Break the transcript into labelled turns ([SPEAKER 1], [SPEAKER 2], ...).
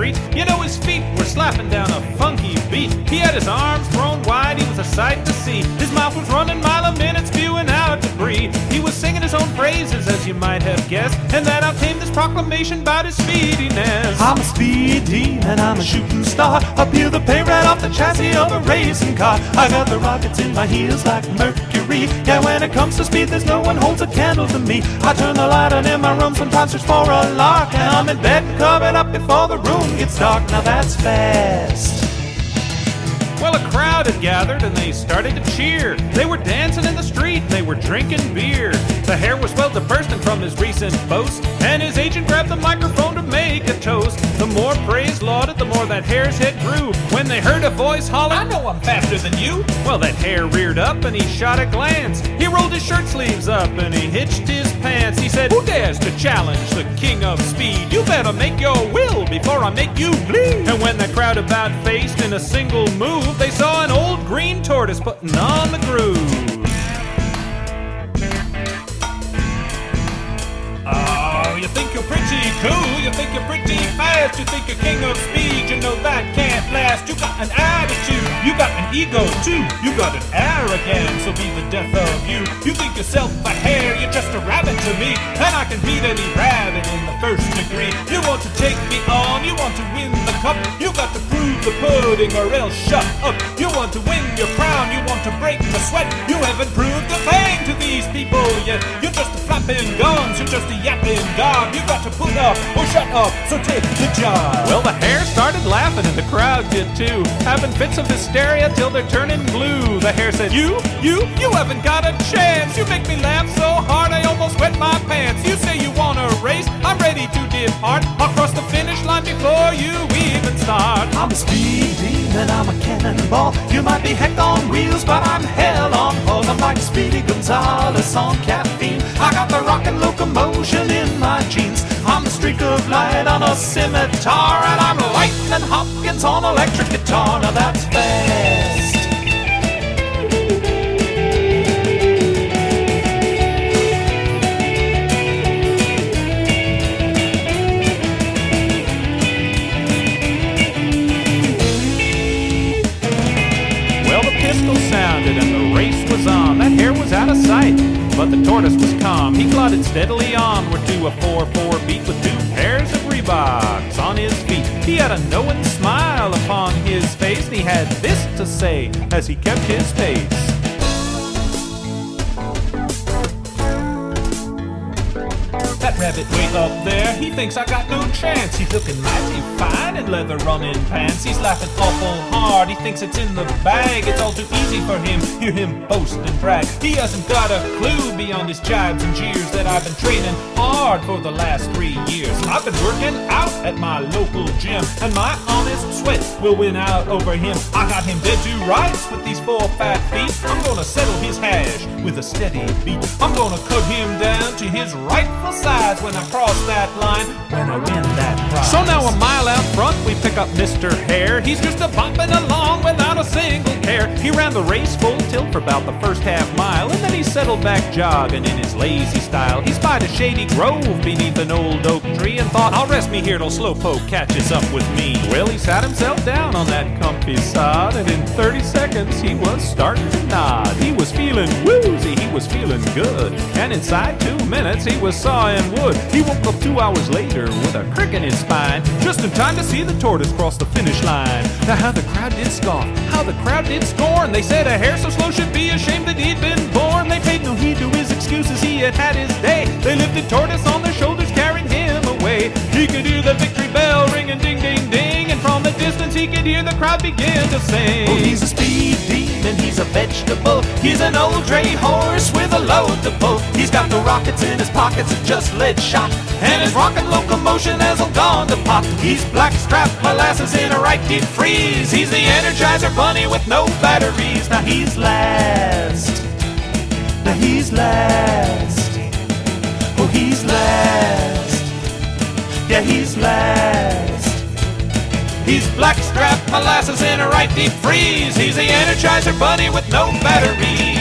[SPEAKER 1] street. You know, his feet were slapping down a funky beat. He had his arms thrown wide, he was a sight to see. His mouth was running mile a minute, spewing out debris. He was singing his own praises, as you might have guessed, and then out came this proclamation about his speediness.
[SPEAKER 2] I'm a speedy and I'm a shooting star. I peel the paint right off the chassis of a racing car. I got the rockets in my heels like Mercury. Yeah, when it comes to speed, there's no one holds a candle to me. I turn the light on in my room sometimes just for a lark, and I'm in bed and covered up before the room gets dark. Now that's fast.
[SPEAKER 1] Well, a crowd had gathered and they started to cheer. They were dancing in the street, they were drinking beer. The Hare was swelled to bursting from his recent boast, and his agent grabbed the microphone to make a toast. The more praise lauded, the more that Hare's head grew. When they heard a voice holler, "I know I'm faster than you!" Well, that Hare reared up and he shot a glance. He rolled his shirt sleeves up and he hitched his pants. He said, "Who dares to challenge the king of speed? You better make your will before I make you bleed." And when the crowd about faced in a single move, they saw an old green tortoise putting on the groove. Oh, you think you're pretty cool, you think you're pretty fast, you think you're king of speed, you know that can't last. You got an attitude, you got an ego too, you got an arrogance, will be the death of you. You think yourself a hare, you're just a rabbit to me, and I can beat any rabbit in the first degree. You want to take me on, you want to win the cup, you got to prove the pudding or else shut up. You want to win your crown, you want to break the sweat, you haven't proved a thing to these people yet. You're just a flapping gums, you're just a yapping gob. You got to put up or shut up, so take the job. Well, the Hare started laughing and the crowd did too, having fits of hysteria till they're turning blue. The Hare said, you haven't got a chance. You make me laugh so hard I almost wet my pants. You say you want a race, I'm ready to depart. I'll cross the finish line before you even start.
[SPEAKER 2] I'm a speed demon, I'm a cannonball. You might be heck on wheels, but I'm hell on balls. I'm like Speedy Gonzales on caffeine. I got the rockin' locomotion in my jeans. I'm the streak of light on a scimitar, and I'm Lightning Hopkins on electric guitar. Now that's fast.
[SPEAKER 1] Pistol sounded and the race was on. That Hare was out of sight, but the tortoise was calm. He plodded steadily onward to a 4/4 beat with 2 pairs of Reeboks on his feet. He had a knowing smile upon his face, and he had this to say as he kept his pace. That rabbit way up there, he thinks I got no chance. He's looking mighty fine in leather running pants. He's laughing awful hard, he thinks it's in the bag. It's all too easy for him, hear him boast and brag. He hasn't got a clue beyond his jibes and jeers that I've been training hard for the last 3 years. I've been working out at my local gym, and my honest sweat will win out over him. I got him dead to rights with these 4 fat feet. I'm gonna settle his hash with a steady beat. I'm gonna cut him down to his rightful size when I cross that line, when I win that prize. So now a mile out front we pick up Mr. Hare. He's just a bopping along without a single care. He ran the race full tilt for about the first half mile, and then he settled back jogging in his lazy style. He spied a shady grove beneath an old oak tree and thought, I'll rest me here till Slowpoke catches up with me. Well, he sat himself down on that comfy sod, and in 30 seconds he was starting to nod. He was feeling woozy, he was feeling good, and inside 2 minutes he was sawing wood. He woke up 2 hours later with a crick in his spine, just in time to see the tortoise cross the finish line. Now how the crowd did scoff, how the crowd did scorn. They said a Hare so slow should be ashamed that he'd been born. They paid no heed to his excuses, he had had his day. They lifted tortoise on their shoulders, carried him away. He could hear the victory bell ringing ding ding ding, and from the distance he could hear the crowd begin to sing.
[SPEAKER 2] Oh, he's a speed demon, he's a vegetable. He's an old dray horse with a load to pull. He's got the rockets in his pockets and just lead shot, and his rocket locomotion has all gone to pot. He's blackstrap molasses in a right deep freeze. He's the Energizer Bunny with no batteries. Now he's last. Now he's last. Oh, he's last. Yeah, he's last. He's blackstrap molasses in a right deep freeze. He's the Energizer Bunny with no batteries.